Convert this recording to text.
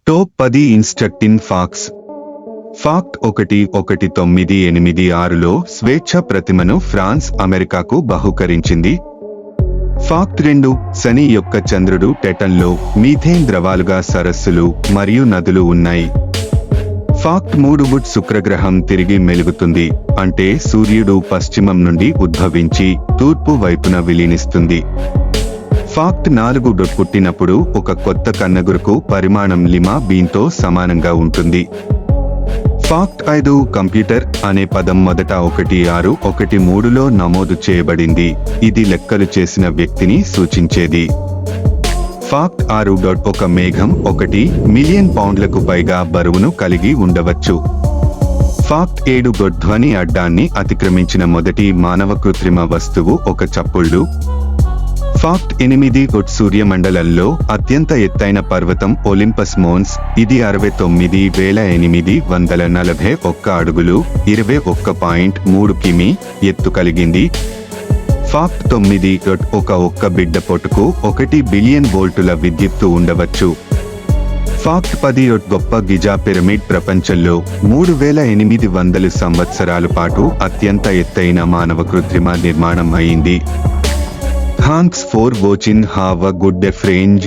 Top 10 instructing facts. Fact 1986లో స్వేచ్ఛ ప్రతిమను France అమెరికాకు బహూకరించింది. ఫాక్ట్ 2 శని యొక్క చంద్రుడు టెటన్లో మీథేన్ ద్రవాలుగా సరస్సులు మరియు నదులు ఉన్నాయి. ఫాక్ట్ 3 వుడ్ శుక్రగ్రహం తిరిగి మెలుగుతుంది, అంటే సూర్యుడు పశ్చిమం నుండి ఉద్భవించి తూర్పు వైపున విలీనిస్తుంది. ఫాక్ట్ 4 పుట్టినప్పుడు ఒక కొత్త కన్నగురుకు పరిమాణం లిమా బీన్తో సమానంగా ఉంటుంది. ఫాక్ట్ 5 కంప్యూటర్ అనే పదం మొదట 1613లో నమోదు చేయబడింది, ఇది లెక్కలు చేసిన వ్యక్తిని సూచించేది. ఫాక్ట్ 6 ఒక మేఘం 1 మిలియన్ పౌండ్లకు పైగా బరువును కలిగి ఉండవచ్చు. ఫాక్ట్ 7 ధ్వని అడ్డాన్ని అతిక్రమించిన మొదటి మానవ కృత్రిమ వస్తువు ఒక చప్పుళ్ళు. ఫాక్ట్ 8 సూర్యమండలంలో అత్యంత ఎత్తైన పర్వతం ఒలింపస్ మోన్స్, ఇది 69,841 అడుగులు 21.3 కిమీ ఎత్తు కలిగింది. ఫాక్ట్ 9 ఒక బిడ్డ పొట్టుకు 1 బిలియన్ వోల్టుల విద్యుత్తు ఉండవచ్చు. ఫాక్ట్ 10 గొప్ప గిజా పిరమిడ్ ప్రపంచంలో 3800 సంవత్సరాల పాటు అత్యంత ఎత్తైన మానవ కృత్రిమ నిర్మాణం అయింది. Thanks for watching. Have a good day friends.